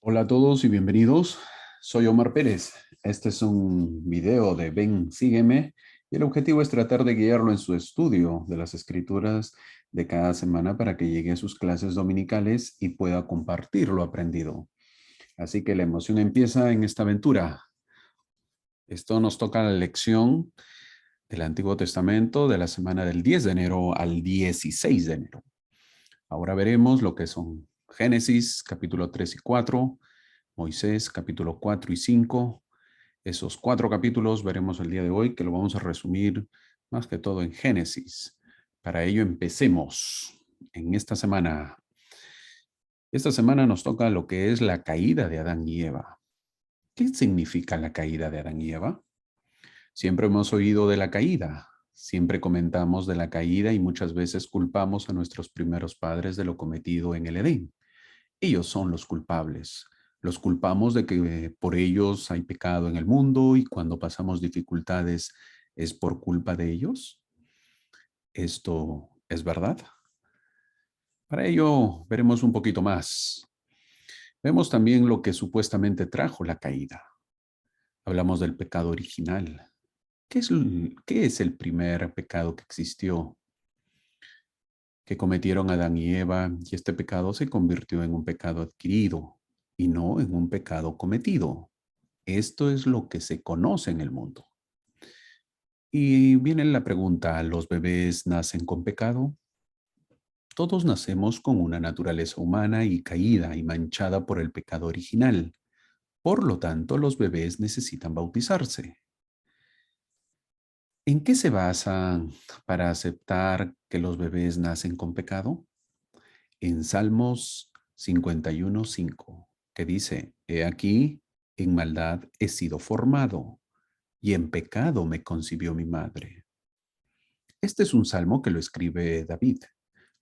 Hola a todos y bienvenidos. Soy Omar Pérez. Este es un video de Ven, sígueme. Y el objetivo es tratar de guiarlo en su estudio de las escrituras de cada semana para que llegue a sus clases dominicales y pueda compartir lo aprendido. Así que la emoción empieza en esta aventura. Esto nos toca la lección del Antiguo Testamento de la semana del 10 de enero al 16 de enero. Ahora veremos lo que son Génesis, capítulo 3 y 4, Moisés, capítulo 4 y 5. Esos 4 capítulos veremos el día de hoy, que lo vamos a resumir más que todo en Génesis. Para ello empecemos en esta semana. Esta semana nos toca lo que es la caída de Adán y Eva. ¿Qué significa la caída de Adán y Eva? Siempre hemos oído de la caída, siempre comentamos de la caída y muchas veces culpamos a nuestros primeros padres de lo cometido en el Edén. Ellos son los culpables. Los culpamos de que por ellos hay pecado en el mundo y cuando pasamos dificultades es por culpa de ellos. ¿Esto es verdad? Para ello veremos un poquito más. Vemos también lo que supuestamente trajo la caída. Hablamos del pecado original. ¿Qué es el primer pecado que existió? Que cometieron Adán y Eva, y este pecado se convirtió en un pecado adquirido y no en un pecado cometido. Esto es lo que se conoce en el mundo. Y viene la pregunta, ¿los bebés nacen con pecado? Todos nacemos con una naturaleza humana y caída y manchada por el pecado original. Por lo tanto, los bebés necesitan bautizarse. ¿En qué se basan para aceptar que los bebés nacen con pecado? En Salmos 51:5, que dice, He aquí, en maldad he sido formado, y en pecado me concibió mi madre. Este es un salmo que lo escribe David.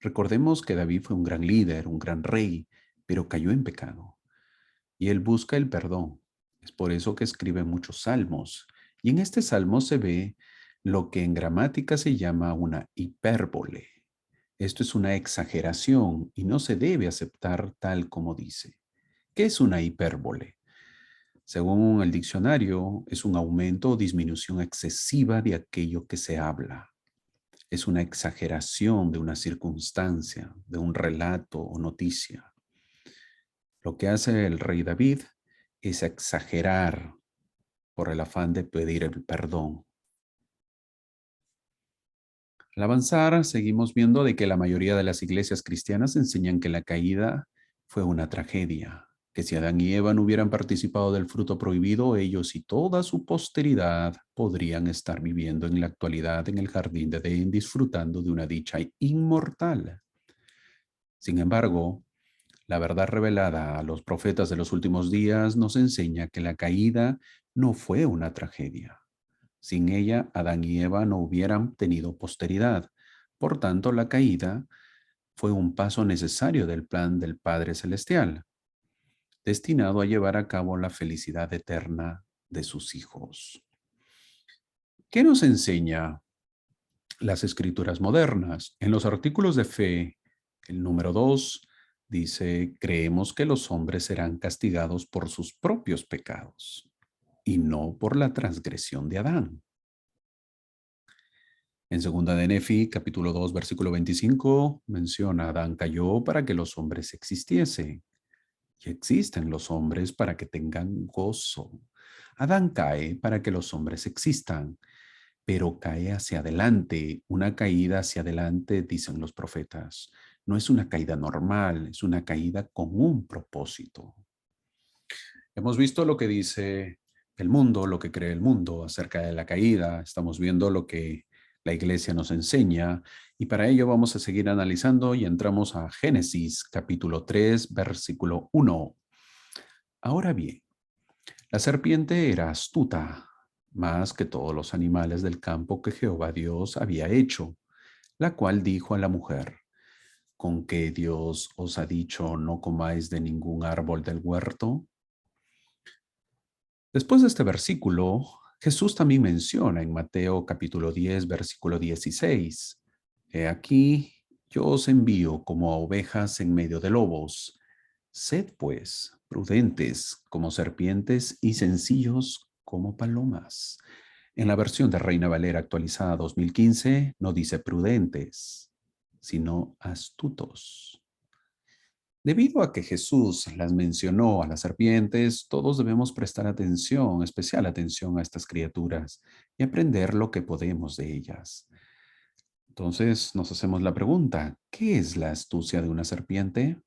Recordemos que David fue un gran líder, un gran rey, pero cayó en pecado. Y él busca el perdón. Es por eso que escribe muchos salmos. Y en este salmo se ve lo que en gramática se llama una hipérbole. Esto es una exageración y no se debe aceptar tal como dice. ¿Qué es una hipérbole? Según el diccionario, es un aumento o disminución excesiva de aquello que se habla. Es una exageración de una circunstancia, de un relato o noticia. Lo que hace el rey David es exagerar por el afán de pedir el perdón. Al avanzar, seguimos viendo de que la mayoría de las iglesias cristianas enseñan que la caída fue una tragedia, que si Adán y Eva no hubieran participado del fruto prohibido, ellos y toda su posteridad podrían estar viviendo en la actualidad en el jardín de Edén disfrutando de una dicha inmortal. Sin embargo, la verdad revelada a los profetas de los últimos días nos enseña que la caída no fue una tragedia. Sin ella, Adán y Eva no hubieran tenido posteridad. Por tanto, la caída fue un paso necesario del plan del Padre Celestial, destinado a llevar a cabo la felicidad eterna de sus hijos. ¿Qué nos enseña las escrituras modernas? En los artículos de fe, el número 2 dice, creemos que los hombres serán castigados por sus propios pecados y no por la transgresión de Adán. En segunda de Nefi, capítulo 2, versículo 25, menciona, Adán cayó para que los hombres existiesen. Y existen los hombres para que tengan gozo. Adán cae para que los hombres existan, pero cae hacia adelante. Una caída hacia adelante, dicen los profetas. No es una caída normal, es una caída con un propósito. Hemos visto lo que dice el mundo, lo que cree el mundo acerca de la caída. Estamos viendo lo que la iglesia nos enseña y para ello vamos a seguir analizando y entramos a Génesis capítulo 3, versículo 1. Ahora bien, la serpiente era astuta, más que todos los animales del campo que Jehová Dios había hecho, la cual dijo a la mujer, ¿con qué Dios os ha dicho no comáis de ningún árbol del huerto? Después de este versículo, Jesús también menciona en Mateo capítulo 10, versículo 16, He aquí, yo os envío como a ovejas en medio de lobos. Sed, pues, prudentes como serpientes y sencillos como palomas. En la versión de Reina Valera actualizada 2015 no dice prudentes, sino astutos. Debido a que Jesús las mencionó a las serpientes, todos debemos prestar atención, especial atención a estas criaturas y aprender lo que podemos de ellas. Entonces nos hacemos la pregunta, ¿qué es la astucia de una serpiente?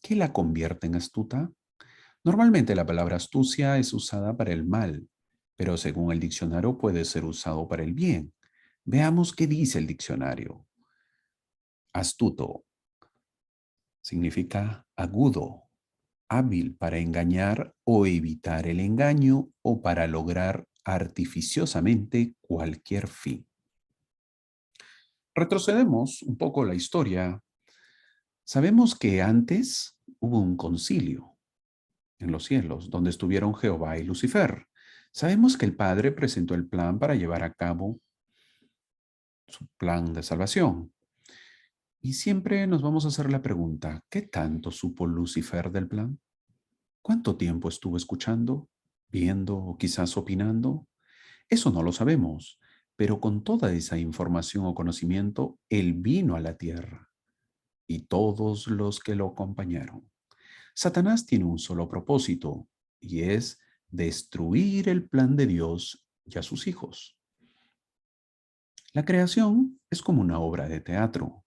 ¿Qué la convierte en astuta? Normalmente la palabra astucia es usada para el mal, pero según el diccionario puede ser usado para el bien. Veamos qué dice el diccionario. Astuto significa agudo, hábil para engañar o evitar el engaño o para lograr artificiosamente cualquier fin. Retrocedemos un poco la historia. Sabemos que antes hubo un concilio en los cielos, donde estuvieron Jehová y Lucifer. Sabemos que el Padre presentó el plan para llevar a cabo su plan de salvación. Y siempre nos vamos a hacer la pregunta, ¿qué tanto supo Lucifer del plan? ¿Cuánto tiempo estuvo escuchando, viendo o quizás opinando? Eso no lo sabemos, pero con toda esa información o conocimiento, Él vino a la tierra y todos los que lo acompañaron. Satanás tiene un solo propósito y es destruir el plan de Dios y a sus hijos. La creación es como una obra de teatro.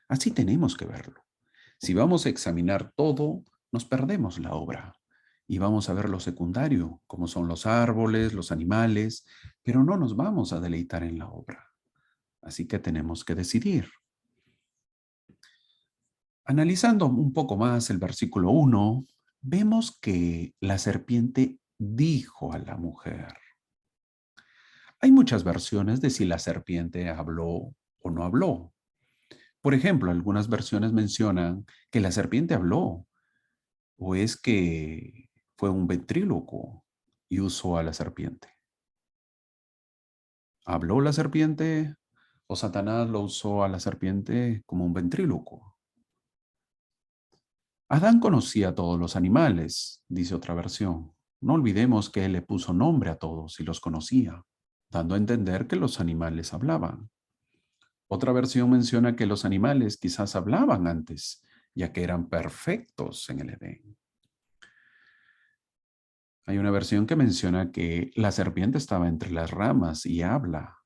Así tenemos que verlo. Si vamos a examinar todo, nos perdemos la obra y vamos a ver lo secundario, como son los árboles, los animales, pero no nos vamos a deleitar en la obra. Así que tenemos que decidir. Analizando un poco más el versículo 1, vemos que la serpiente dijo a la mujer. Hay muchas versiones de si la serpiente habló o no habló. Por ejemplo, algunas versiones mencionan que la serpiente habló, o es que fue un ventrílocuo y usó a la serpiente. ¿Habló la serpiente o Satanás lo usó a la serpiente como un ventrílocuo? Adán conocía a todos los animales, dice otra versión. No olvidemos que él le puso nombre a todos y los conocía, dando a entender que los animales hablaban. Otra versión menciona que los animales quizás hablaban antes, ya que eran perfectos en el Edén. Hay una versión que menciona que la serpiente estaba entre las ramas y habla.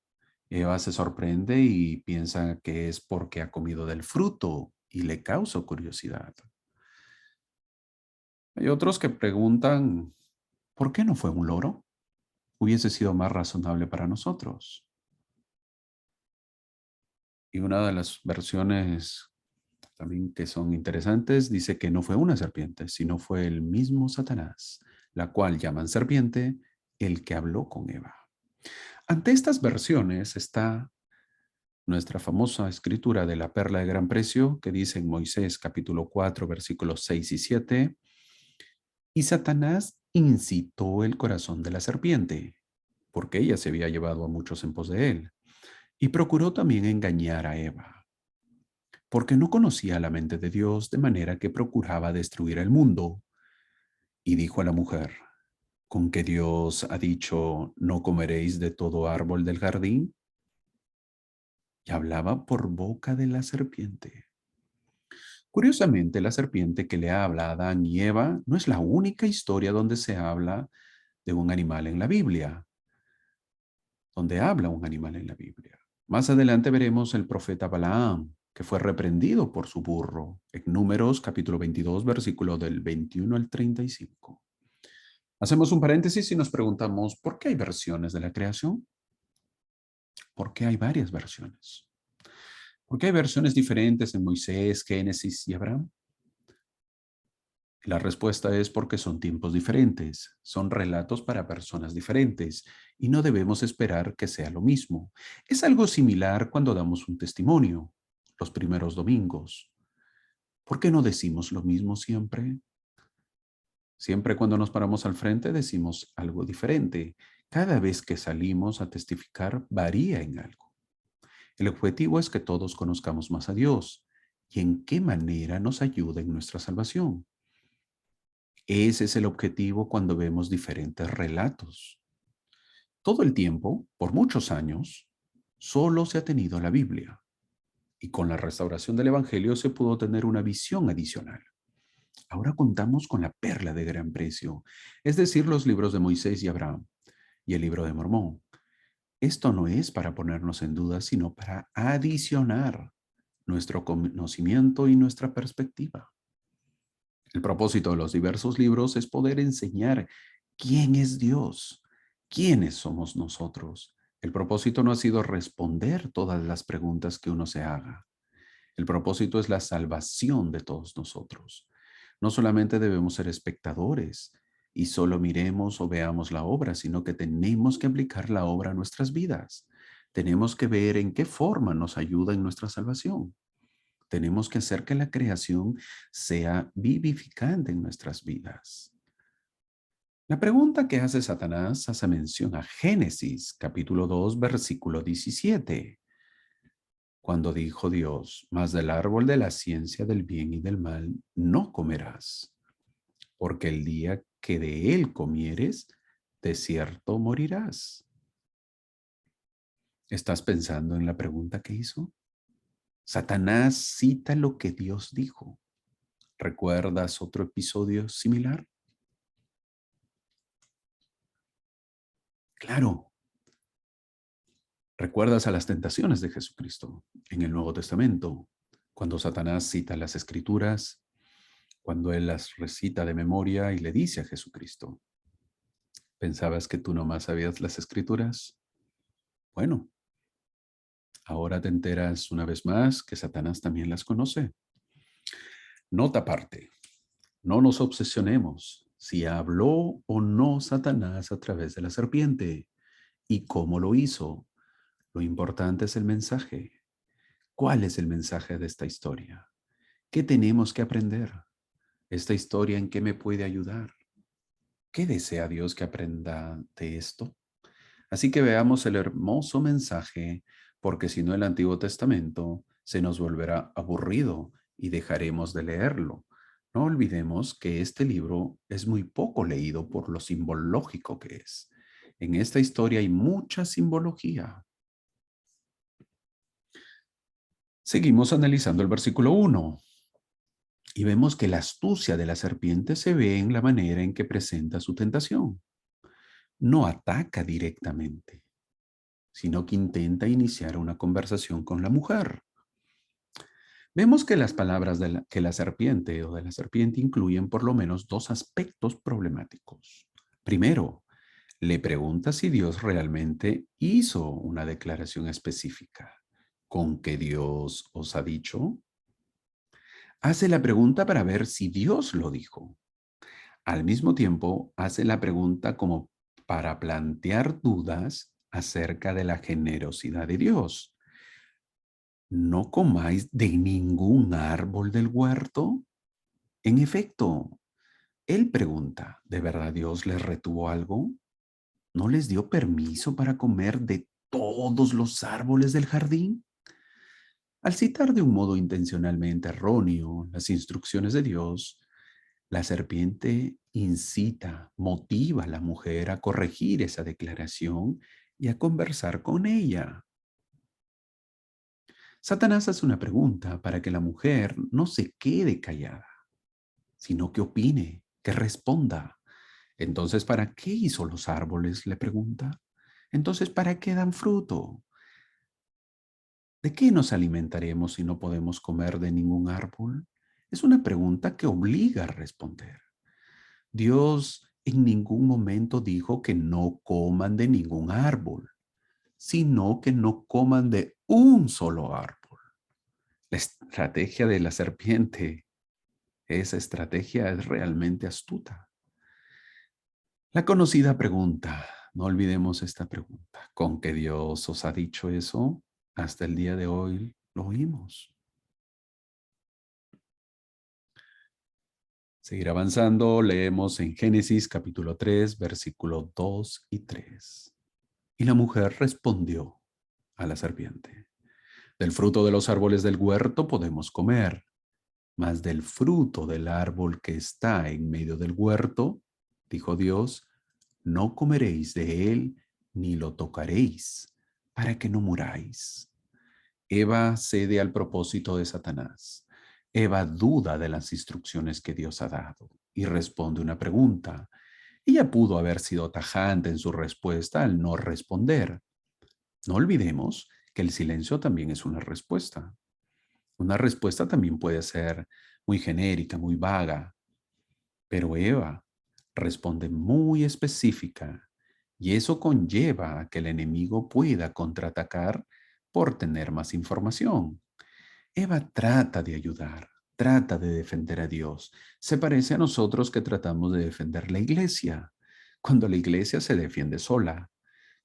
Eva se sorprende y piensa que es porque ha comido del fruto y le causa curiosidad. Hay otros que preguntan, ¿por qué no fue un loro? Hubiese sido más razonable para nosotros. Y una de las versiones también que son interesantes dice que no fue una serpiente, sino fue el mismo Satanás, la cual llaman serpiente el que habló con Eva. Ante estas versiones está nuestra famosa escritura de la perla de gran precio que dice en Moisés capítulo 4 versículos 6 y 7, y Satanás incitó el corazón de la serpiente, porque ella se había llevado a muchos en pos de él, y procuró también engañar a Eva, porque no conocía la mente de Dios, de manera que procuraba destruir el mundo. Y dijo a la mujer, ¿con que Dios ha dicho, no comeréis de todo árbol del jardín? Y hablaba por boca de la serpiente. Curiosamente, la serpiente que le habla a Adán y Eva no es la única historia donde se habla de un animal en la Biblia, donde habla un animal en la Biblia. Más adelante veremos el profeta Balaam, que fue reprendido por su burro, en Números capítulo 22, versículo del 21 al 35. Hacemos un paréntesis y nos preguntamos, ¿por qué hay versiones de la creación? ¿Por qué hay varias versiones? ¿Por qué hay versiones diferentes en Moisés, Génesis y Abraham? La respuesta es porque son tiempos diferentes, son relatos para personas diferentes y no debemos esperar que sea lo mismo. Es algo similar cuando damos un testimonio, los primeros domingos. ¿Por qué no decimos lo mismo siempre? Siempre cuando nos paramos al frente decimos algo diferente. Cada vez que salimos a testificar varía en algo. El objetivo es que todos conozcamos más a Dios y en qué manera nos ayuda en nuestra salvación. Ese es el objetivo cuando vemos diferentes relatos. Todo el tiempo, por muchos años, solo se ha tenido la Biblia, y con la restauración del Evangelio se pudo tener una visión adicional. Ahora contamos con la perla de gran precio, es decir, los libros de Moisés y Abraham y el libro de Mormón. Esto no es para ponernos en duda, sino para adicionar nuestro conocimiento y nuestra perspectiva. El propósito de los diversos libros es poder enseñar quién es Dios, quiénes somos nosotros. El propósito no ha sido responder todas las preguntas que uno se haga. El propósito es la salvación de todos nosotros. No solamente debemos ser espectadores y solo miremos o veamos la obra, sino que tenemos que aplicar la obra a nuestras vidas. Tenemos que ver en qué forma nos ayuda en nuestra salvación. Tenemos que hacer que la creación sea vivificante en nuestras vidas. La pregunta que hace Satanás hace mención a Génesis capítulo 2, versículo 17, cuando dijo Dios: mas del árbol de la ciencia del bien y del mal no comerás, porque el día que de él comieres, de cierto morirás. ¿Estás pensando en la pregunta que hizo? Satanás cita lo que Dios dijo. ¿Recuerdas otro episodio similar? Claro, recuerdas a las tentaciones de Jesucristo en el Nuevo Testamento, cuando Satanás cita las Escrituras, cuando él las recita de memoria y le dice a Jesucristo: ¿pensabas que tú nomás sabías las Escrituras? Bueno, ahora te enteras una vez más que Satanás también las conoce. Nota aparte, no nos obsesionemos si habló o no Satanás a través de la serpiente y cómo lo hizo. Lo importante es el mensaje. ¿Cuál es el mensaje de esta historia? ¿Qué tenemos que aprender? ¿Esta historia en qué me puede ayudar? ¿Qué desea Dios que aprenda de esto? Así que veamos el hermoso mensaje, porque si no el Antiguo Testamento se nos volverá aburrido y dejaremos de leerlo. No olvidemos que este libro es muy poco leído por lo simbológico que es. En esta historia hay mucha simbología. Seguimos analizando el versículo 1 y vemos que la astucia de la serpiente se ve en la manera en que presenta su tentación. No ataca directamente, sino que intenta iniciar una conversación con la mujer. Vemos que las palabras que la serpiente o de la serpiente incluyen por lo menos dos aspectos problemáticos. Primero, le pregunta si Dios realmente hizo una declaración específica. ¿Con qué Dios os ha dicho? Hace la pregunta para ver si Dios lo dijo. Al mismo tiempo, hace la pregunta como para plantear dudas acerca de la generosidad de Dios. ¿No comáis de ningún árbol del huerto? En efecto, él pregunta, ¿de verdad Dios les retuvo algo? ¿No les dio permiso para comer de todos los árboles del jardín? Al citar de un modo intencionalmente erróneo las instrucciones de Dios, la serpiente incita, motiva a la mujer a corregir esa declaración y a conversar con ella. Satanás hace una pregunta para que la mujer no se quede callada, sino que opine, que responda. Entonces, ¿para qué hizo los árboles?, le pregunta. Entonces, ¿para qué dan fruto? ¿De qué nos alimentaremos si no podemos comer de ningún árbol? Es una pregunta que obliga a responder. Dios en ningún momento dijo que no coman de ningún árbol, sino que no coman de un solo árbol. La estrategia de la serpiente, esa estrategia es realmente astuta. La conocida pregunta, no olvidemos esta pregunta: ¿con qué Dios os ha dicho eso? Hasta el día de hoy lo oímos. Seguir avanzando, leemos en Génesis capítulo 3, versículo 2 y 3. Y la mujer respondió a la serpiente: Del fruto de los árboles del huerto podemos comer, mas del fruto del árbol que está en medio del huerto, dijo Dios, no comeréis de él ni lo tocaréis, para que no muráis. Eva cede al propósito de Satanás. Eva duda de las instrucciones que Dios ha dado y responde una pregunta. Ella pudo haber sido tajante en su respuesta al no responder. No olvidemos que el silencio también es una respuesta. Una respuesta también puede ser muy genérica, muy vaga, pero Eva responde muy específica y eso conlleva a que el enemigo pueda contraatacar por tener más información. Eva trata de ayudar, trata de defender a Dios. Se parece a nosotros que tratamos de defender la iglesia, cuando la iglesia se defiende sola,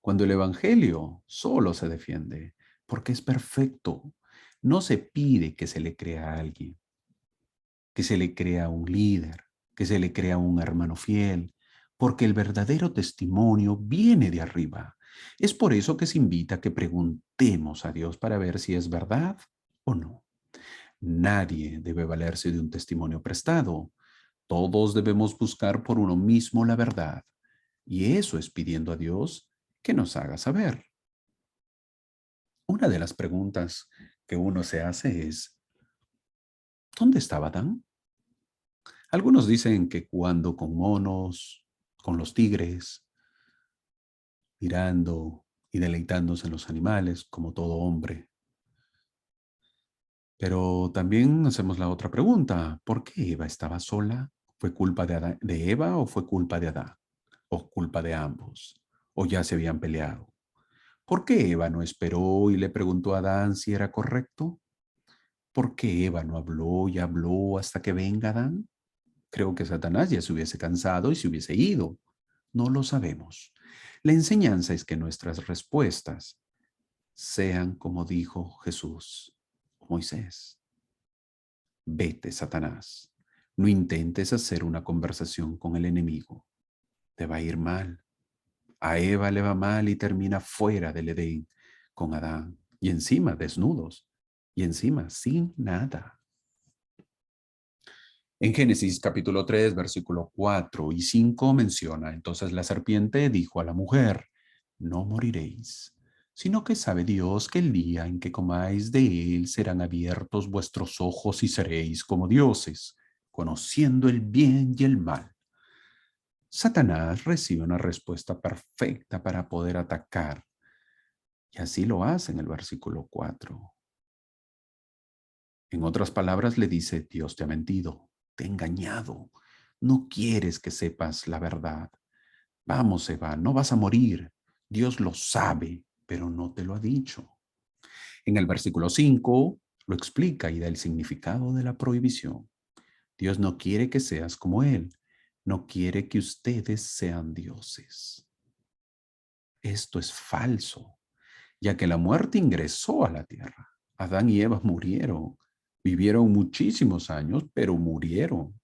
cuando el evangelio solo se defiende, porque es perfecto. No se pide que se le crea a alguien, que se le crea a un líder, que se le crea a un hermano fiel, porque el verdadero testimonio viene de arriba. Es por eso que se invita a que preguntemos a Dios para ver si es verdad o no. Nadie debe valerse de un testimonio prestado. Todos debemos buscar por uno mismo la verdad. Y eso es pidiendo a Dios que nos haga saber. Una de las preguntas que uno se hace es, ¿dónde estaba Adán? Algunos dicen que cuando con monos, con los tigres, mirando y deleitándose en los animales, como todo hombre. Pero también hacemos la otra pregunta, ¿por qué Eva estaba sola? ¿Fue culpa de Eva o fue culpa de Adán? ¿O culpa de ambos? ¿O ya se habían peleado? ¿Por qué Eva no esperó y le preguntó a Adán si era correcto? ¿Por qué Eva no habló y habló hasta que venga Adán? Creo que Satanás ya se hubiese cansado y se hubiese ido. No lo sabemos. La enseñanza es que nuestras respuestas sean como dijo Jesús o Moisés. Vete, Satanás. No intentes hacer una conversación con el enemigo. Te va a ir mal. A Eva le va mal y termina fuera del Edén con Adán. Y encima desnudos. Y encima sin nada. En Génesis capítulo 3, versículo 4 y 5 menciona, entonces la serpiente dijo a la mujer, no moriréis, sino que sabe Dios que el día en que comáis de él serán abiertos vuestros ojos y seréis como dioses, conociendo el bien y el mal. Satanás recibe una respuesta perfecta para poder atacar, y así lo hace en el versículo 4. En otras palabras, le dice, Dios te ha mentido, te ha engañado, no quieres que sepas la verdad. Vamos, Eva, no vas a morir. Dios lo sabe, pero no te lo ha dicho. En el versículo 5 lo explica y da el significado de la prohibición. Dios no quiere que seas como Él, no quiere que ustedes sean dioses. Esto es falso, ya que la muerte ingresó a la tierra. Adán y Eva murieron, vivieron muchísimos años, pero murieron.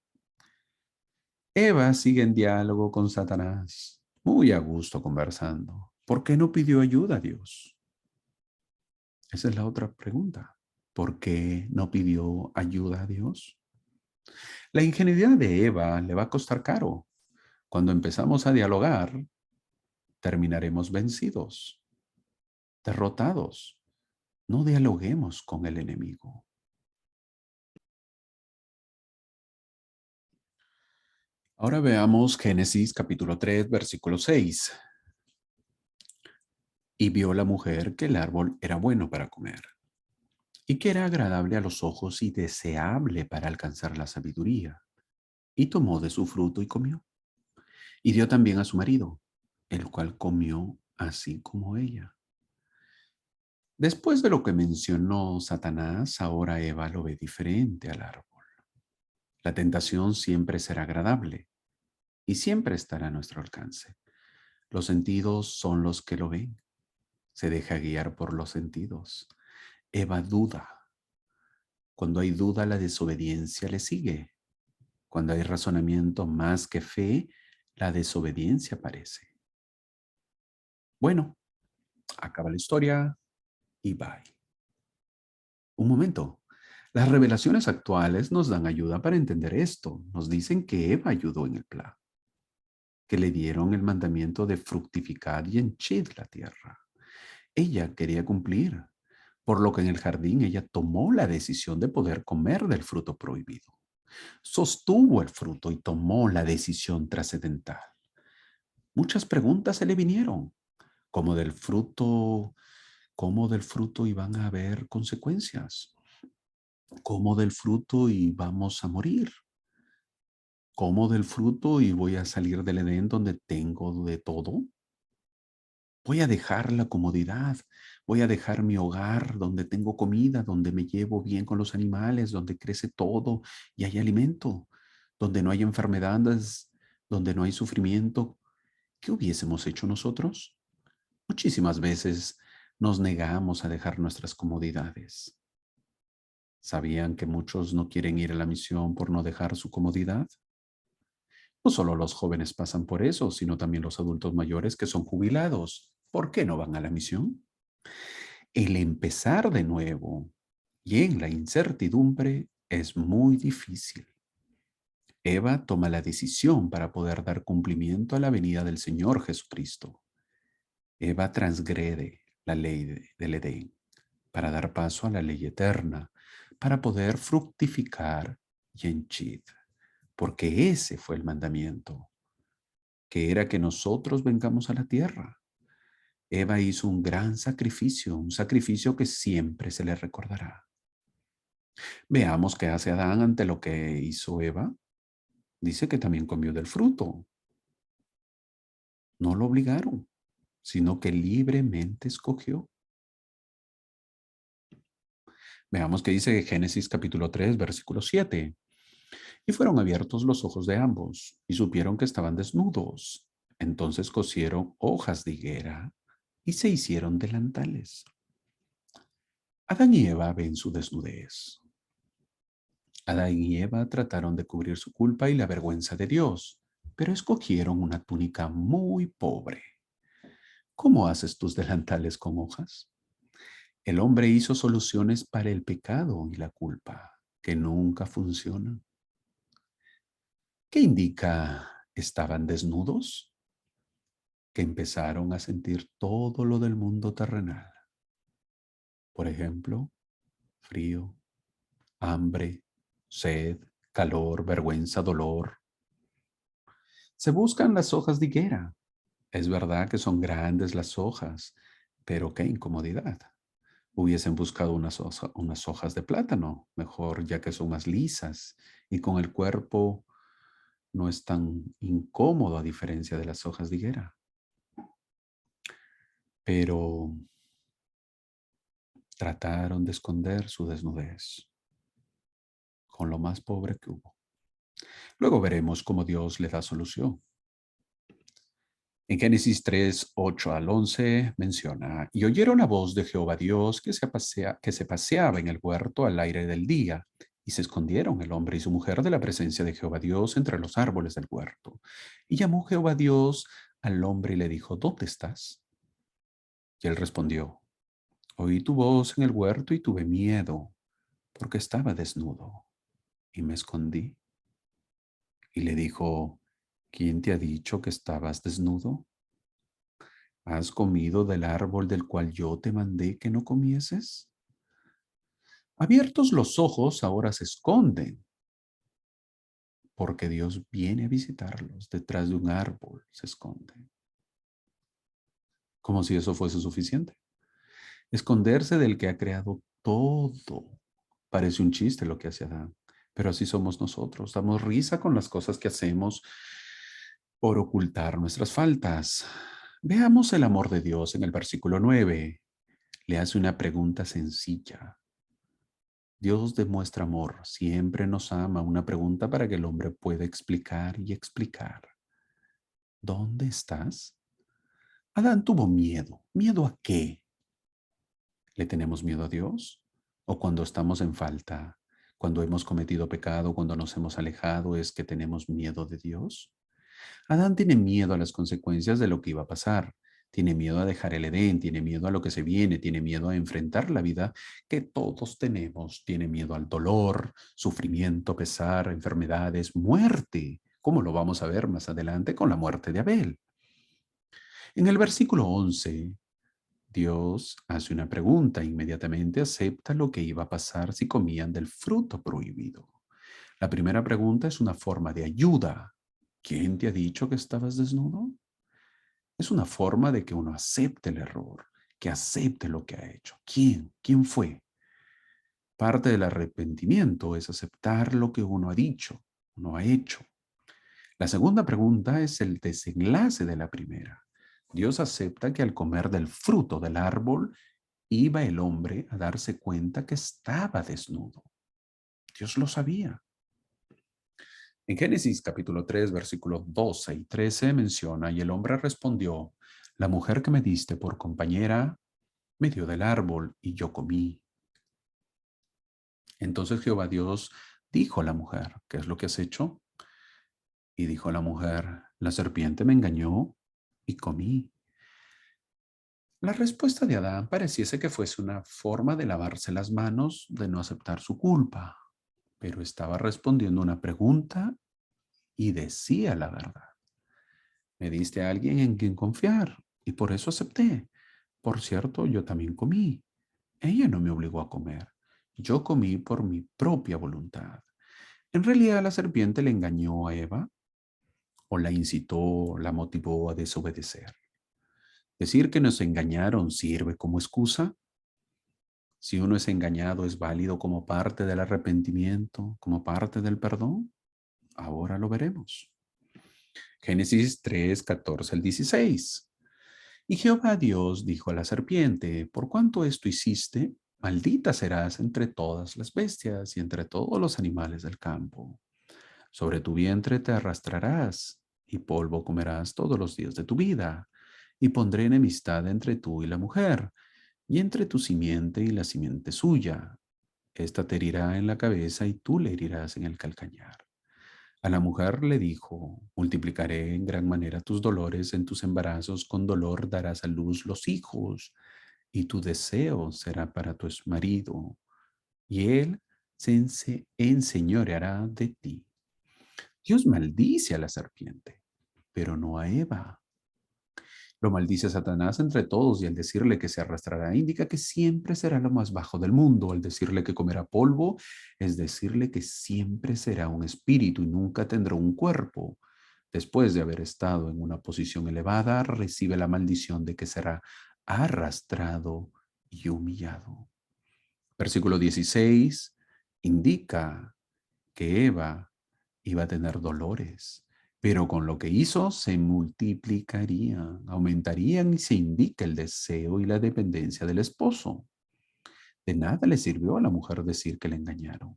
Eva sigue en diálogo con Satanás, muy a gusto conversando. ¿Por qué no pidió ayuda a Dios? Esa es la otra pregunta. ¿Por qué no pidió ayuda a Dios? La ingenuidad de Eva le va a costar caro. Cuando empezamos a dialogar, terminaremos vencidos, derrotados. No dialoguemos con el enemigo. Ahora veamos Génesis capítulo 3, versículo 6. Y vio la mujer que el árbol era bueno para comer y que era agradable a los ojos y deseable para alcanzar la sabiduría. Y tomó de su fruto y comió. Y dio también a su marido, el cual comió así como ella. Después de lo que mencionó Satanás, ahora Eva lo ve diferente al árbol. La tentación siempre será agradable y siempre estará a nuestro alcance. Los sentidos son los que lo ven. Se deja guiar por los sentidos. Eva duda. Cuando hay duda, la desobediencia le sigue. Cuando hay razonamiento más que fe, la desobediencia aparece. Bueno, acaba la historia y bye. Un momento. Las revelaciones actuales nos dan ayuda para entender esto. Nos dicen que Eva ayudó en el plan, que le dieron el mandamiento de fructificar y henchid la tierra. Ella quería cumplir, por lo que en el jardín ella tomó la decisión de poder comer del fruto prohibido. Sostuvo el fruto y tomó la decisión trascendental. Muchas preguntas se le vinieron, como del fruto, cómo del fruto iban a haber consecuencias, cómo del fruto íbamos a morir, cómo del fruto y voy a salir del Edén donde tengo de todo. Voy a dejar la comodidad, voy a dejar mi hogar donde tengo comida, donde me llevo bien con los animales, donde crece todo y hay alimento, donde no hay enfermedades, donde no hay sufrimiento. ¿Qué hubiésemos hecho nosotros? Muchísimas veces nos negamos a dejar nuestras comodidades. ¿Sabían que muchos no quieren ir a la misión por no dejar su comodidad? No solo los jóvenes pasan por eso, sino también los adultos mayores que son jubilados. ¿Por qué no van a la misión? El empezar de nuevo y en la incertidumbre es muy difícil. Eva toma la decisión para poder dar cumplimiento a la venida del Señor Jesucristo. Eva transgrede la ley del Edén para dar paso a la ley eterna, para poder fructificar y henchir, porque ese fue el mandamiento, que era que nosotros vengamos a la tierra. Eva hizo un gran sacrificio, un sacrificio que siempre se le recordará. Veamos qué hace Adán ante lo que hizo Eva. Dice que también comió del fruto. No lo obligaron, sino que libremente escogió. Veamos qué dice Génesis capítulo 3, versículo 7. Y fueron abiertos los ojos de ambos, y supieron que estaban desnudos. Entonces cosieron hojas de higuera y se hicieron delantales. Adán y Eva ven su desnudez. Adán y Eva trataron de cubrir su culpa y la vergüenza de Dios, pero escogieron una túnica muy pobre. ¿Cómo haces tus delantales con hojas? El hombre hizo soluciones para el pecado y la culpa, que nunca funcionan. ¿Qué indica estaban desnudos? Que empezaron a sentir todo lo del mundo terrenal. Por ejemplo, frío, hambre, sed, calor, vergüenza, dolor. Se buscan las hojas de higuera. Es verdad que son grandes las hojas, pero qué incomodidad. Hubiesen buscado unas hojas de plátano, mejor ya que son más lisas y con el cuerpo no es tan incómodo a diferencia de las hojas de higuera. Pero trataron de esconder su desnudez con lo más pobre que hubo. Luego veremos cómo Dios le da solución. En Génesis 3, 8 al 11 menciona, y oyeron la voz de Jehová Dios que se paseaba en el huerto al aire del día, y se escondieron el hombre y su mujer de la presencia de Jehová Dios entre los árboles del huerto. Y llamó Jehová Dios al hombre y le dijo, ¿dónde estás? Y él respondió, oí tu voz en el huerto y tuve miedo, porque estaba desnudo, y me escondí. Y le dijo, ¿quién te ha dicho que estabas desnudo? ¿Has comido del árbol del cual yo te mandé que no comieses? Abiertos los ojos, ahora se esconden, porque Dios viene a visitarlos. Detrás de un árbol se esconden. Como si eso fuese suficiente. Esconderse del que ha creado todo. Parece un chiste lo que hace Adán, pero así somos nosotros. Damos risa con las cosas que hacemos por ocultar nuestras faltas. Veamos el amor de Dios en el versículo 9. Le hace una pregunta sencilla. Dios demuestra amor, siempre nos ama. Una pregunta para que el hombre pueda explicar y explicar. ¿Dónde estás? Adán tuvo miedo. ¿Miedo a qué? ¿Le tenemos miedo a Dios? ¿O cuando estamos en falta, cuando hemos cometido pecado, cuando nos hemos alejado, es que tenemos miedo de Dios? Adán tiene miedo a las consecuencias de lo que iba a pasar. Tiene miedo a dejar el Edén, tiene miedo a lo que se viene, tiene miedo a enfrentar la vida que todos tenemos, tiene miedo al dolor, sufrimiento, pesar, enfermedades, muerte, como lo vamos a ver más adelante con la muerte de Abel. En el versículo 11, Dios hace una pregunta, inmediatamente acepta lo que iba a pasar si comían del fruto prohibido. La primera pregunta es una forma de ayuda. ¿Quién te ha dicho que estabas desnudo? Es una forma de que uno acepte el error, que acepte lo que ha hecho. ¿Quién? ¿Quién fue? Parte del arrepentimiento es aceptar lo que uno ha dicho, uno ha hecho. La segunda pregunta es el desenlace de la primera. Dios acepta que al comer del fruto del árbol iba el hombre a darse cuenta que estaba desnudo. Dios lo sabía. En Génesis capítulo 3, versículos 12 y 13 menciona, y el hombre respondió, la mujer que me diste por compañera me dio del árbol y yo comí. Entonces Jehová Dios dijo a la mujer, ¿qué es lo que has hecho? Y dijo la mujer, la serpiente me engañó y comí. La respuesta de Adán pareciese que fuese una forma de lavarse las manos, de no aceptar su culpa, pero estaba respondiendo una pregunta y decía la verdad. Me diste a alguien en quien confiar y por eso acepté. Por cierto, yo también comí. Ella no me obligó a comer. Yo comí por mi propia voluntad. En realidad, la serpiente le engañó a Eva o la incitó, la motivó a desobedecer. Decir que nos engañaron sirve como excusa. Si uno es engañado, ¿es válido como parte del arrepentimiento, como parte del perdón? Ahora lo veremos. Génesis 3, 14 al 16. Y Jehová Dios dijo a la serpiente, por cuanto esto hiciste, maldita serás entre todas las bestias y entre todos los animales del campo. Sobre tu vientre te arrastrarás y polvo comerás todos los días de tu vida. Y pondré enemistad entre tú y la mujer, y entre tu simiente y la simiente suya. Esta te herirá en la cabeza y tú le herirás en el calcañar. A la mujer le dijo, multiplicaré en gran manera tus dolores, en tus embarazos con dolor darás a luz los hijos, y tu deseo será para tu marido, y él se enseñoreará de ti. Dios maldice a la serpiente, pero no a Eva. Lo maldice Satanás entre todos y al decirle que se arrastrará indica que siempre será lo más bajo del mundo. Al decirle que comerá polvo es decirle que siempre será un espíritu y nunca tendrá un cuerpo. Después de haber estado en una posición elevada, recibe la maldición de que será arrastrado y humillado. Versículo 16 indica que Eva iba a tener dolores, pero con lo que hizo se multiplicarían, aumentarían y se indica el deseo y la dependencia del esposo. De nada le sirvió a la mujer decir que le engañaron.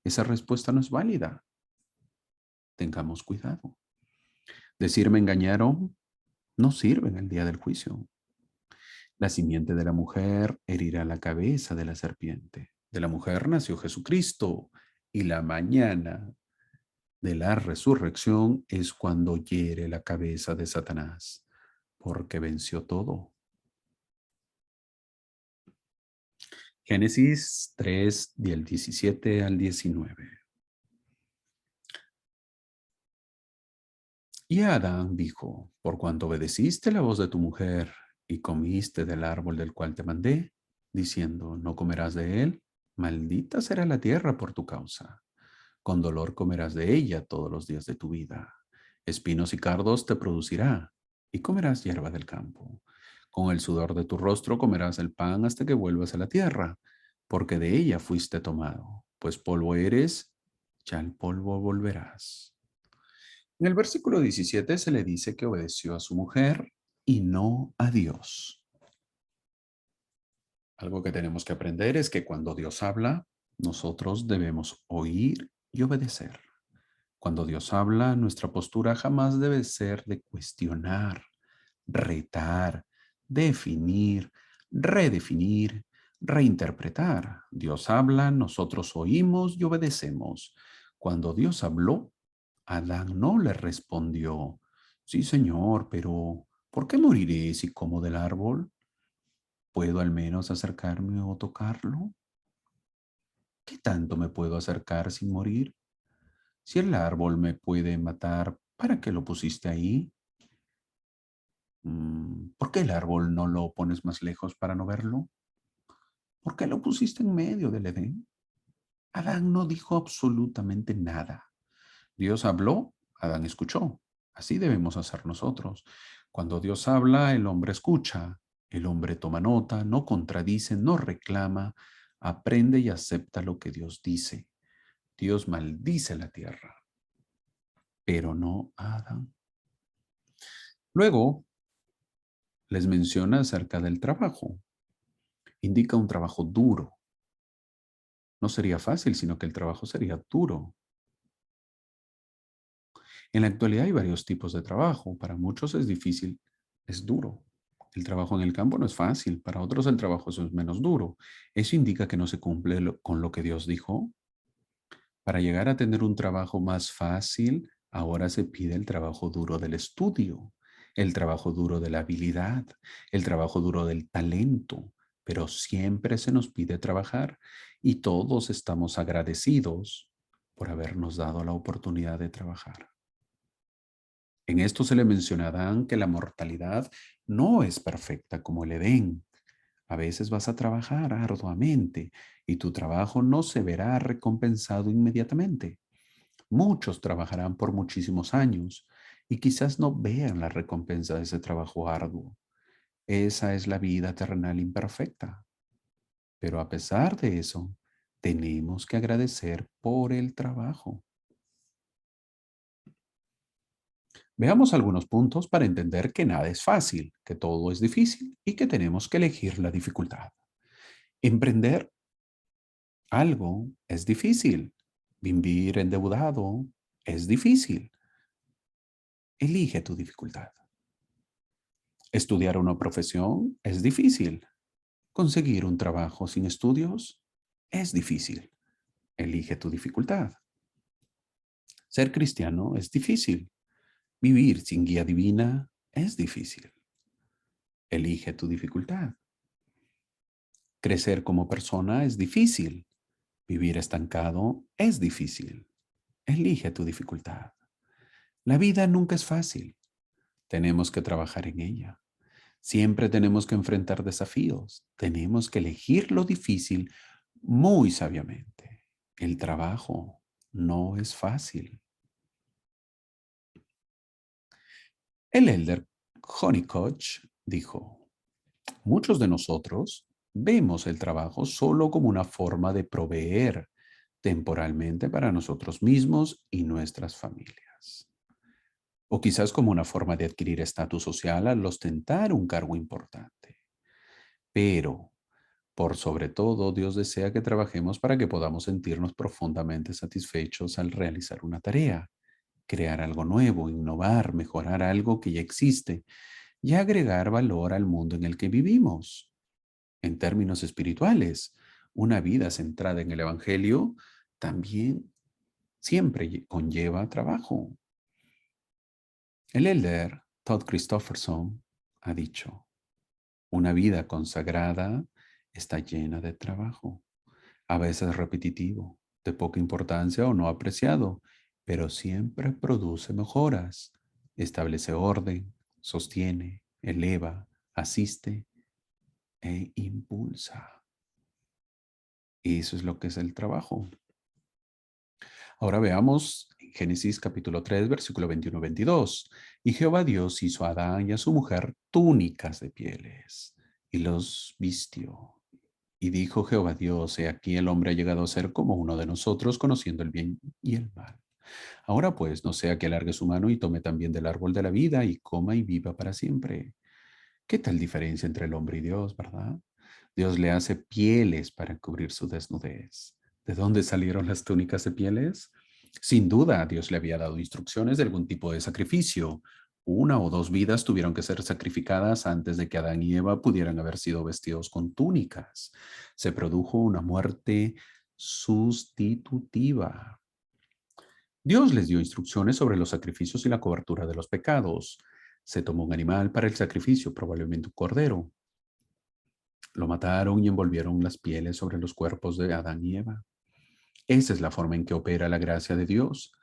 Esa respuesta no es válida. Tengamos cuidado. Decir me engañaron no sirve en el día del juicio. La simiente de la mujer herirá la cabeza de la serpiente. De la mujer nació Jesucristo y la mañana de la resurrección es cuando hiere la cabeza de Satanás, porque venció todo. Génesis 3, del 17 al 19. Y Adán dijo, por cuanto obedeciste la voz de tu mujer y comiste del árbol del cual te mandé, diciendo, no comerás de él, maldita será la tierra por tu causa. Con dolor comerás de ella todos los días de tu vida. Espinos y cardos te producirá, y comerás hierba del campo. Con el sudor de tu rostro comerás el pan hasta que vuelvas a la tierra, porque de ella fuiste tomado, pues polvo eres, ya al polvo volverás. En el versículo 17 se le dice que obedeció a su mujer y no a Dios. Algo que tenemos que aprender es que cuando Dios habla, nosotros debemos oír y obedecer. Cuando Dios habla, nuestra postura jamás debe ser de cuestionar, retar, definir, redefinir, reinterpretar. Dios habla, nosotros oímos y obedecemos. Cuando Dios habló, Adán no le respondió, sí, Señor, pero ¿Por qué moriré si como del árbol? ¿Puedo al menos acercarme o tocarlo? ¿Qué tanto me puedo acercar sin morir? Si el árbol me puede matar, ¿para qué lo pusiste ahí? ¿Por qué el árbol no lo pones más lejos para no verlo? ¿Por qué lo pusiste en medio del Edén? Adán no dijo absolutamente nada. Dios habló, Adán escuchó. Así debemos hacer nosotros. Cuando Dios habla, el hombre escucha. El hombre toma nota, no contradice, no reclama, aprende y acepta lo que Dios dice. Dios maldice la tierra, pero no a Adán. Luego les menciona acerca del trabajo. Indica un trabajo duro. No sería fácil, sino que el trabajo sería duro. En la actualidad hay varios tipos de trabajo. Para muchos es difícil, es duro. El trabajo en el campo no es fácil. Para otros el trabajo es menos duro. Eso indica que no se cumple con lo que Dios dijo. Para llegar a tener un trabajo más fácil, ahora se pide el trabajo duro del estudio, el trabajo duro de la habilidad, el trabajo duro del talento, pero siempre se nos pide trabajar y todos estamos agradecidos por habernos dado la oportunidad de trabajar. En esto se le menciona a Adán que la mortalidad no es perfecta como el Edén. A veces vas a trabajar arduamente y tu trabajo no se verá recompensado inmediatamente. Muchos trabajarán por muchísimos años y quizás no vean la recompensa de ese trabajo arduo. Esa es la vida terrenal imperfecta. Pero a pesar de eso, tenemos que agradecer por el trabajo. Veamos algunos puntos para entender que nada es fácil, que todo es difícil y que tenemos que elegir la dificultad. Emprender algo es difícil. Vivir endeudado es difícil. Elige tu dificultad. Estudiar una profesión es difícil. Conseguir un trabajo sin estudios es difícil. Elige tu dificultad. Ser cristiano es difícil. Vivir sin guía divina es difícil. Elige tu dificultad. Crecer como persona es difícil. Vivir estancado es difícil. Elige tu dificultad. La vida nunca es fácil. Tenemos que trabajar en ella. Siempre tenemos que enfrentar desafíos. Tenemos que elegir lo difícil muy sabiamente. El trabajo no es fácil. El elder Honeycoach dijo, muchos de nosotros vemos el trabajo solo como una forma de proveer temporalmente para nosotros mismos y nuestras familias. O quizás como una forma de adquirir estatus social al ostentar un cargo importante. Pero, por sobre todo, Dios desea que trabajemos para que podamos sentirnos profundamente satisfechos al realizar una tarea, crear algo nuevo, innovar, mejorar algo que ya existe y agregar valor al mundo en el que vivimos. En términos espirituales, una vida centrada en el Evangelio también siempre conlleva trabajo. El elder Todd Christofferson ha dicho, una vida consagrada está llena de trabajo, a veces repetitivo, de poca importancia o no apreciado, pero siempre produce mejoras, establece orden, sostiene, eleva, asiste e impulsa. Eso es lo que es el trabajo. Ahora veamos Génesis capítulo 3, versículo 21-22. Y Jehová Dios hizo a Adán y a su mujer túnicas de pieles y los vistió. Y dijo Jehová Dios, he aquí el hombre ha llegado a ser como uno de nosotros, conociendo el bien y el mal. Ahora pues, no sea que alargue su mano y tome también del árbol de la vida y coma y viva para siempre. ¿Qué tal diferencia entre el hombre y Dios, verdad? Dios le hace pieles para cubrir su desnudez. ¿De dónde salieron las túnicas de pieles? Sin duda, Dios le había dado instrucciones de algún tipo de sacrificio. Una o dos vidas tuvieron que ser sacrificadas antes de que Adán y Eva pudieran haber sido vestidos con túnicas. Se produjo una muerte sustitutiva. Dios les dio instrucciones sobre los sacrificios y la cobertura de los pecados. Se tomó un animal para el sacrificio, probablemente un cordero. Lo mataron y envolvieron las pieles sobre los cuerpos de Adán y Eva. Esa es la forma en que opera la gracia de Dios.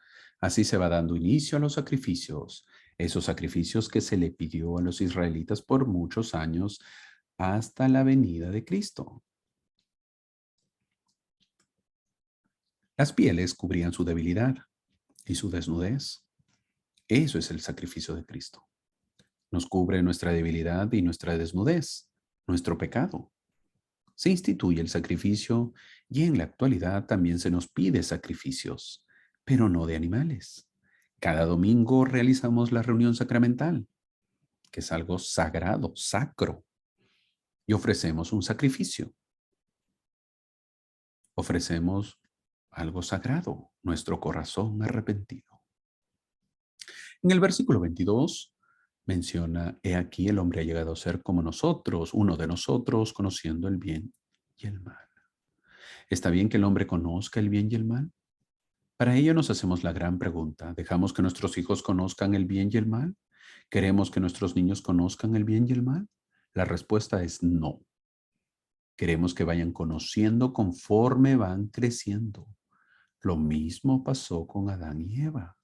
Así se va dando inicio a los sacrificios, esos sacrificios que se le pidió a los israelitas por muchos años hasta la venida de Cristo. Las pieles cubrían su debilidad y su desnudez. Eso es el sacrificio de Cristo. Nos cubre nuestra debilidad y nuestra desnudez, nuestro pecado. Se instituye el sacrificio y en la actualidad también se nos pide sacrificios, pero no de animales. Cada domingo realizamos la reunión sacramental, que es algo sagrado, sacro, y ofrecemos un sacrificio. Ofrecemos algo sagrado, nuestro corazón arrepentido. En el versículo 22 menciona, he aquí el hombre ha llegado a ser como nosotros, uno de nosotros, conociendo el bien y el mal. ¿Está bien que el hombre conozca el bien y el mal? Para ello nos hacemos la gran pregunta, ¿dejamos que nuestros hijos conozcan el bien y el mal? ¿Queremos que nuestros niños conozcan el bien y el mal? La respuesta es no. Queremos que vayan conociendo conforme van creciendo. Lo mismo pasó con Adán y Eva.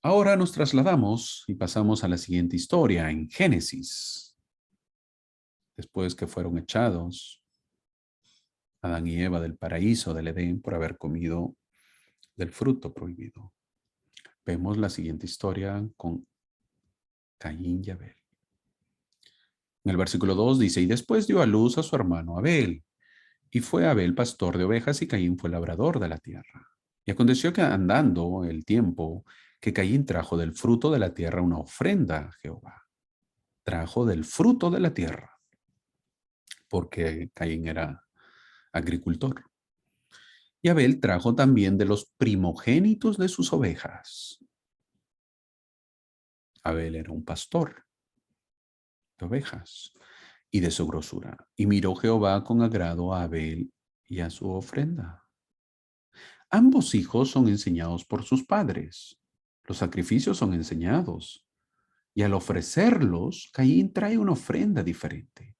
Ahora nos trasladamos y pasamos a la siguiente historia en Génesis. Después que fueron echados Adán y Eva del paraíso del Edén por haber comido del fruto prohibido. Vemos la siguiente historia con Caín y Abel. En el versículo 2 dice, y después dio a luz a su hermano Abel. Y fue Abel pastor de ovejas y Caín fue labrador de la tierra. Y aconteció que andando el tiempo, que Caín trajo del fruto de la tierra una ofrenda a Jehová. Trajo del fruto de la tierra, porque Caín era agricultor. Y Abel trajo también de los primogénitos de sus ovejas. Abel era un pastor de ovejas y de su grosura. Y miró Jehová con agrado a Abel y a su ofrenda. Ambos hijos son enseñados por sus padres. Los sacrificios son enseñados. Y al ofrecerlos, Caín trae una ofrenda diferente.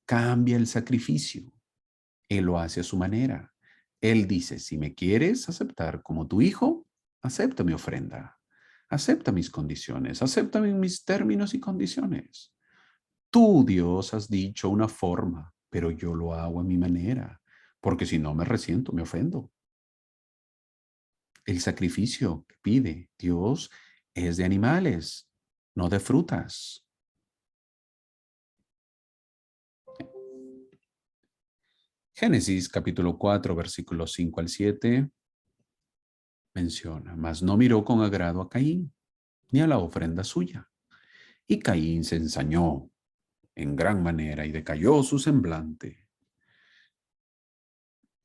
Cambia el sacrificio. Él lo hace a su manera. Él dice, si me quieres aceptar como tu hijo, acepta mi ofrenda. Acepta mis condiciones. Acepta mis términos y condiciones. Tú, Dios, has dicho una forma, pero yo lo hago a mi manera, porque si no me resiento, me ofendo. El sacrificio que pide Dios es de animales, no de frutas. Génesis capítulo 4, versículos 5 al 7 menciona, mas no miró con agrado a Caín, ni a la ofrenda suya. Y Caín se ensañó en gran manera y decayó su semblante.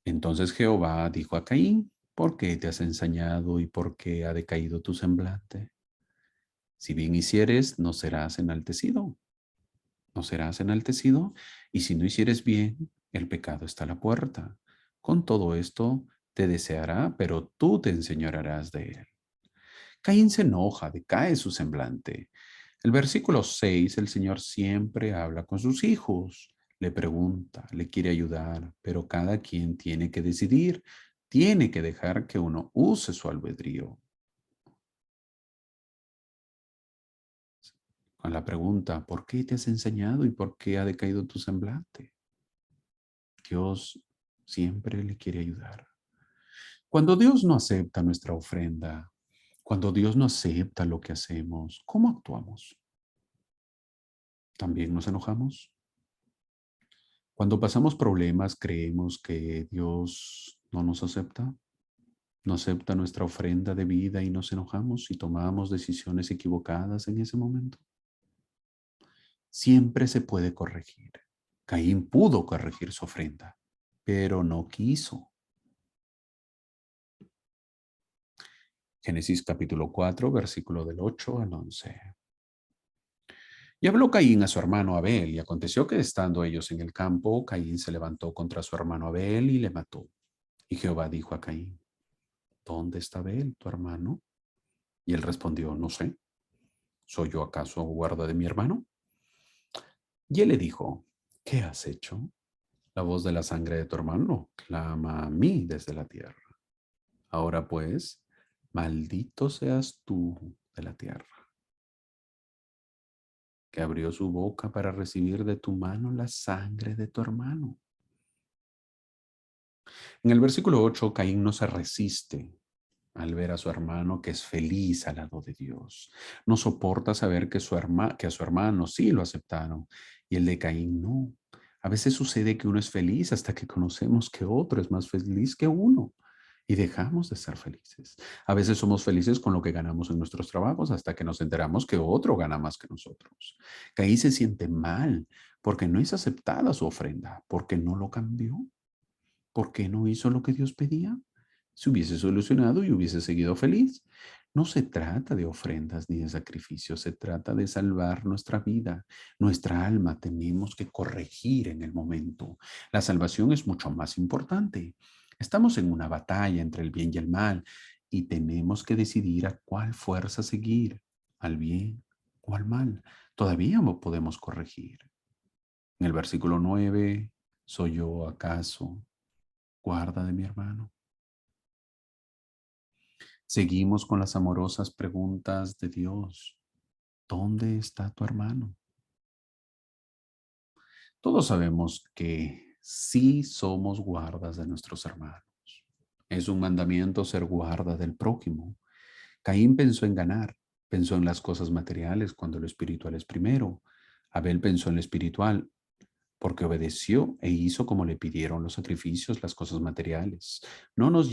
Entonces Jehová dijo a Caín, ¿por qué te has ensañado y por qué ha decaído tu semblante? Si bien hicieres, no serás enaltecido. No serás enaltecido, y si no hicieres bien, el pecado está a la puerta. Con todo esto te deseará, pero tú te enseñorearás de él. Caín se enoja, decae su semblante. El versículo 6, el Señor siempre habla con sus hijos, le pregunta, le quiere ayudar, pero cada quien tiene que decidir, tiene que dejar que uno use su albedrío. Con la pregunta, ¿por qué te has enseñado y por qué ha decaído tu semblante? Dios siempre le quiere ayudar. Cuando Dios no acepta nuestra ofrenda, cuando Dios no acepta lo que hacemos, ¿cómo actuamos? ¿También nos enojamos? Cuando pasamos problemas, creemos que Dios no nos acepta, no acepta nuestra ofrenda de vida y nos enojamos y tomamos decisiones equivocadas en ese momento. Siempre se puede corregir. Caín pudo corregir su ofrenda, pero no quiso. Génesis capítulo 4, versículo del 8 al 11. Y habló Caín a su hermano Abel, y aconteció que estando ellos en el campo, Caín se levantó contra su hermano Abel y le mató. Y Jehová dijo a Caín, ¿dónde está Abel, tu hermano? Y él respondió, no sé, ¿soy yo acaso guarda de mi hermano? Y él le dijo, ¿qué has hecho? La voz de la sangre de tu hermano clama a mí desde la tierra. Ahora pues, maldito seas tú de la tierra, que abrió su boca para recibir de tu mano la sangre de tu hermano. En el versículo 8, Caín no se resiste al ver a su hermano que es feliz al lado de Dios. No soporta saber que a su hermano sí lo aceptaron y el de Caín no. A veces sucede que uno es feliz hasta que conocemos que otro es más feliz que uno y dejamos de ser felices. A veces somos felices con lo que ganamos en nuestros trabajos hasta que nos enteramos que otro gana más que nosotros. Caín se siente mal porque no es aceptada su ofrenda, porque no lo cambió. ¿Por qué no hizo lo que Dios pedía? Se hubiese solucionado y hubiese seguido feliz. No se trata de ofrendas ni de sacrificios, se trata de salvar nuestra vida. Nuestra alma tenemos que corregir en el momento. La salvación es mucho más importante. Estamos en una batalla entre el bien y el mal y tenemos que decidir a cuál fuerza seguir, al bien o al mal. Todavía no podemos corregir. En el versículo 9, ¿soy yo acaso guarda de mi hermano? Seguimos con las amorosas preguntas de Dios. ¿Dónde está tu hermano? Todos sabemos que sí somos guardas de nuestros hermanos. Es un mandamiento ser guarda del prójimo. Caín pensó en ganar, pensó en las cosas materiales cuando lo espiritual es primero. Abel pensó en lo espiritual porque obedeció e hizo como le pidieron los sacrificios, las cosas materiales. No nos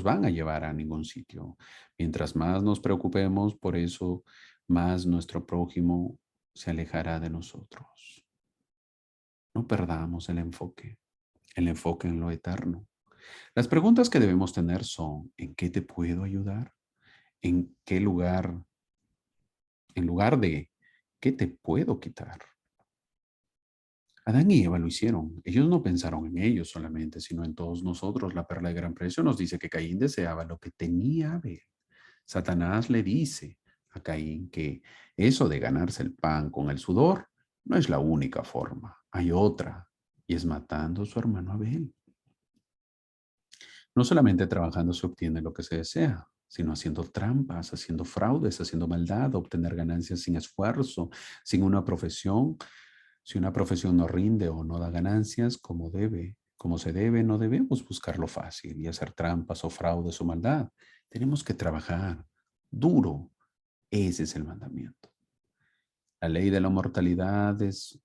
van a llevar a ningún sitio. Mientras más nos preocupemos por eso, más nuestro prójimo se alejará de nosotros. No perdamos el enfoque en lo eterno. Las preguntas que debemos tener son, ¿en qué te puedo ayudar? ¿En qué lugar? En lugar de, ¿qué te puedo quitar? Adán y Eva lo hicieron. Ellos no pensaron en ellos solamente, sino en todos nosotros. La perla de gran precio nos dice que Caín deseaba lo que tenía Abel. Satanás le dice a Caín que eso de ganarse el pan con el sudor no es la única forma. Hay otra, y es matando a su hermano Abel. No solamente trabajando se obtiene lo que se desea, sino haciendo trampas, haciendo fraudes, haciendo maldad, obtener ganancias sin esfuerzo, sin una profesión. Si una profesión no rinde o no da ganancias como se debe, no debemos buscar lo fácil y hacer trampas o fraudes o maldad. Tenemos que trabajar duro. Ese es el mandamiento. La ley de la mortalidad es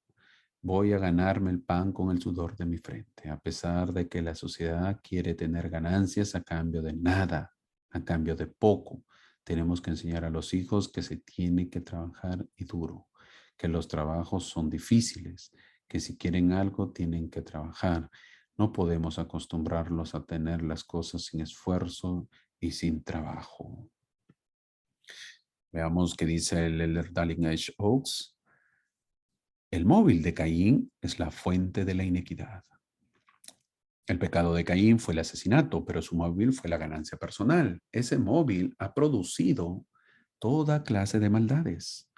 voy a ganarme el pan con el sudor de mi frente, a pesar de que la sociedad quiere tener ganancias a cambio de nada, a cambio de poco. Tenemos que enseñar a los hijos que se tiene que trabajar y duro, que los trabajos son difíciles, que si quieren algo tienen que trabajar. No podemos acostumbrarlos a tener las cosas sin esfuerzo y sin trabajo. Veamos qué dice el elder Darling H. Oaks. El móvil de Caín es la fuente de la inequidad. El pecado de Caín fue el asesinato, pero su móvil fue la ganancia personal. Ese móvil ha producido toda clase de maldades,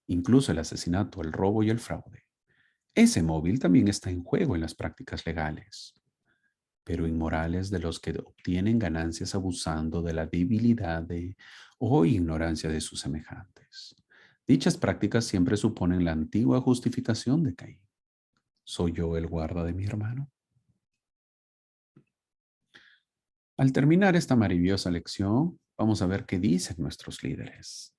incluso el asesinato, el robo y el fraude. Ese móvil también está en juego en las prácticas legales, pero inmorales de los que obtienen ganancias abusando de la o ignorancia de sus semejantes. Dichas prácticas siempre suponen la antigua justificación de Caín. ¿Soy yo el guarda de mi hermano? Al terminar esta maravillosa lección, vamos a ver qué dicen nuestros líderes.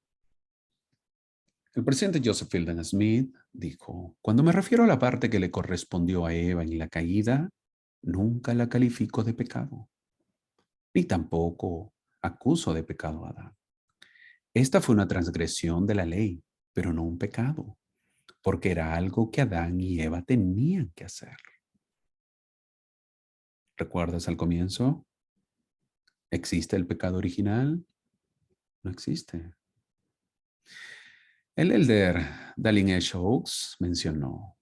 El presidente Joseph Fielding Smith dijo, cuando me refiero a la parte que le correspondió a Eva en la caída, nunca la califico de pecado, ni tampoco acuso de pecado a Adán. Esta fue una transgresión de la ley, pero no un pecado, porque era algo que Adán y Eva tenían que hacer. ¿Recuerdas al comienzo? ¿Existe el pecado original? No existe. El elder Dallin H. Oaks mencionó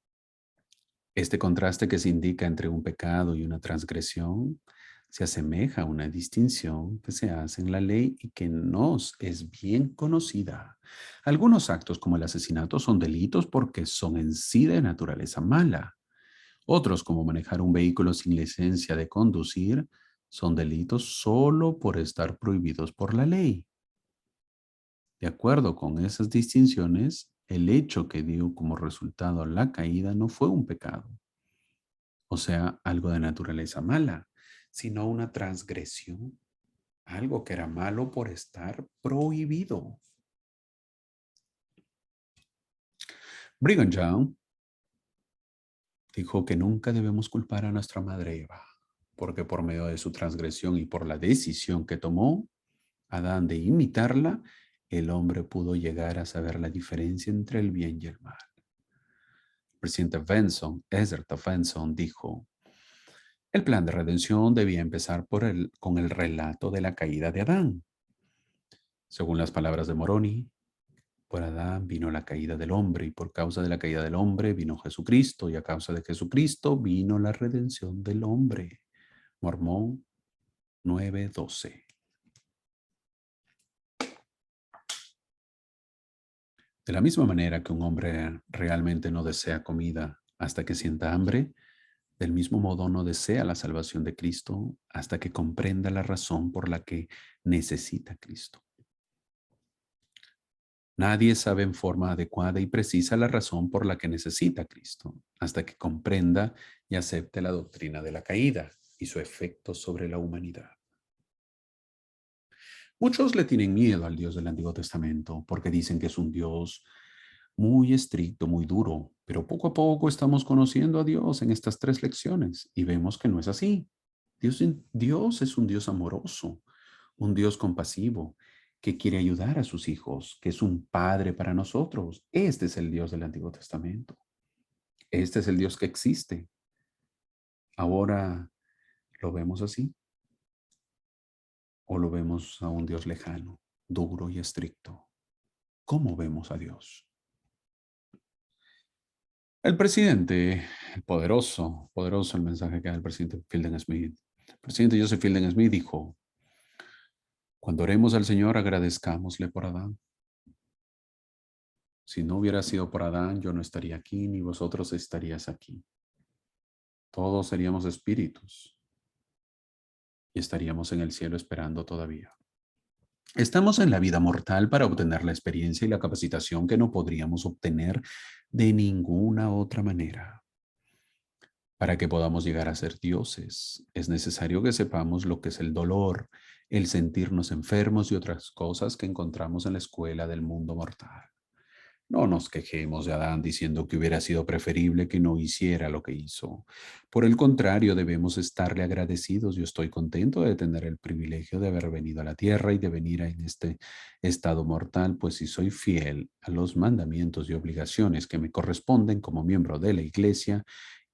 este contraste que se indica entre un pecado y una transgresión Se asemeja a una distinción que se hace en la ley y que nos es bien conocida. Algunos actos como el asesinato son delitos porque son en sí de naturaleza mala. Otros, como manejar un vehículo sin licencia de conducir, son delitos solo por estar prohibidos por la ley. De acuerdo con esas distinciones, el hecho que dio como resultado la caída no fue un pecado, o sea, algo de naturaleza mala, sino una transgresión, algo que era malo por estar prohibido. Brigham Young dijo que nunca debemos culpar a nuestra madre Eva, porque por medio de su transgresión y por la decisión que tomó Adán de imitarla, el hombre pudo llegar a saber la diferencia entre el bien y el mal. El presidente Benson, Ezra Benson, dijo, el plan de redención debía empezar con el relato de la caída de Adán. Según las palabras de Moroni, por Adán vino la caída del hombre y por causa de la caída del hombre vino Jesucristo y a causa de Jesucristo vino la redención del hombre. Mormón 9:12. De la misma manera que un hombre realmente no desea comida hasta que sienta hambre, del mismo modo no desea la salvación de Cristo hasta que comprenda la razón por la que necesita a Cristo. Nadie sabe en forma adecuada y precisa la razón por la que necesita a Cristo hasta que comprenda y acepte la doctrina de la caída y su efecto sobre la humanidad. Muchos le tienen miedo al Dios del Antiguo Testamento porque dicen que es un Dios muy estricto, muy duro, pero poco a poco estamos conociendo a Dios en estas 3 lecciones y vemos que no es así. Dios es un Dios amoroso, un Dios compasivo, que quiere ayudar a sus hijos, que es un padre para nosotros. Este es el Dios del Antiguo Testamento. Este es el Dios que existe. Ahora, ¿lo vemos así? ¿O lo vemos a un Dios lejano, duro y estricto? ¿Cómo vemos a Dios? El presidente, el poderoso, poderoso el mensaje que da el presidente Fielding Smith. El presidente Joseph Fielding Smith dijo, cuando oremos al Señor, agradezcámosle por Adán. Si no hubiera sido por Adán, yo no estaría aquí, ni vosotros estarías aquí. Todos seríamos espíritus y estaríamos en el cielo esperando todavía. Estamos en la vida mortal para obtener la experiencia y la capacitación que no podríamos obtener de ninguna otra manera. Para que podamos llegar a ser dioses, es necesario que sepamos lo que es el dolor, el sentirnos enfermos y otras cosas que encontramos en la escuela del mundo mortal. No nos quejemos de Adán diciendo que hubiera sido preferible que no hiciera lo que hizo. Por el contrario, debemos estarle agradecidos. Yo estoy contento de tener el privilegio de haber venido a la tierra y de venir en este estado mortal, pues si soy fiel a los mandamientos y obligaciones que me corresponden como miembro de la iglesia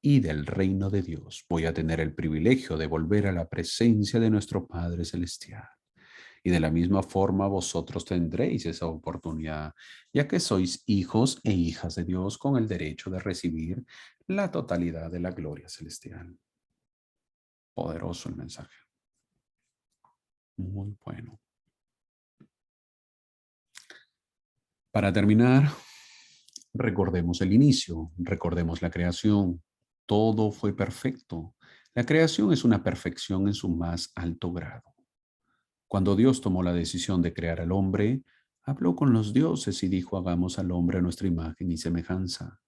y del reino de Dios, voy a tener el privilegio de volver a la presencia de nuestro Padre Celestial. Y de la misma forma vosotros tendréis esa oportunidad, ya que sois hijos e hijas de Dios con el derecho de recibir la totalidad de la gloria celestial. Poderoso el mensaje. Muy bueno. Para terminar, recordemos el inicio, recordemos la creación. Todo fue perfecto. La creación es una perfección en su más alto grado. Cuando Dios tomó la decisión de crear al hombre, habló con los dioses y dijo, hagamos al hombre a nuestra imagen y semejanza.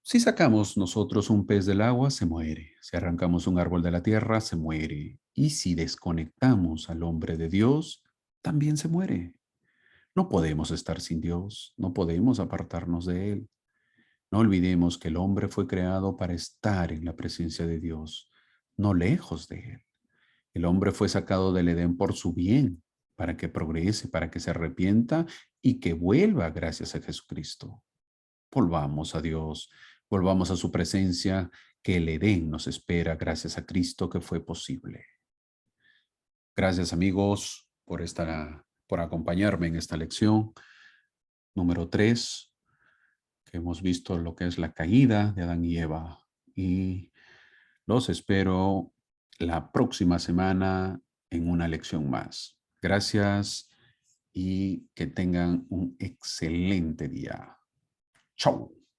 Si sacamos nosotros un pez del agua, se muere. Si arrancamos un árbol de la tierra, se muere. Y si desconectamos al hombre de Dios, también se muere. No podemos estar sin Dios, no podemos apartarnos de Él. No olvidemos que el hombre fue creado para estar en la presencia de Dios, no lejos de Él. El hombre fue sacado del Edén por su bien, para que progrese, para que se arrepienta y que vuelva gracias a Jesucristo. Volvamos a Dios, volvamos a su presencia, que el Edén nos espera gracias a Cristo que fue posible. Gracias amigos por acompañarme en esta lección número 3, que hemos visto lo que es la caída de Adán y Eva. Y los espero la próxima semana en una lección más. Gracias y que tengan un excelente día. Chau.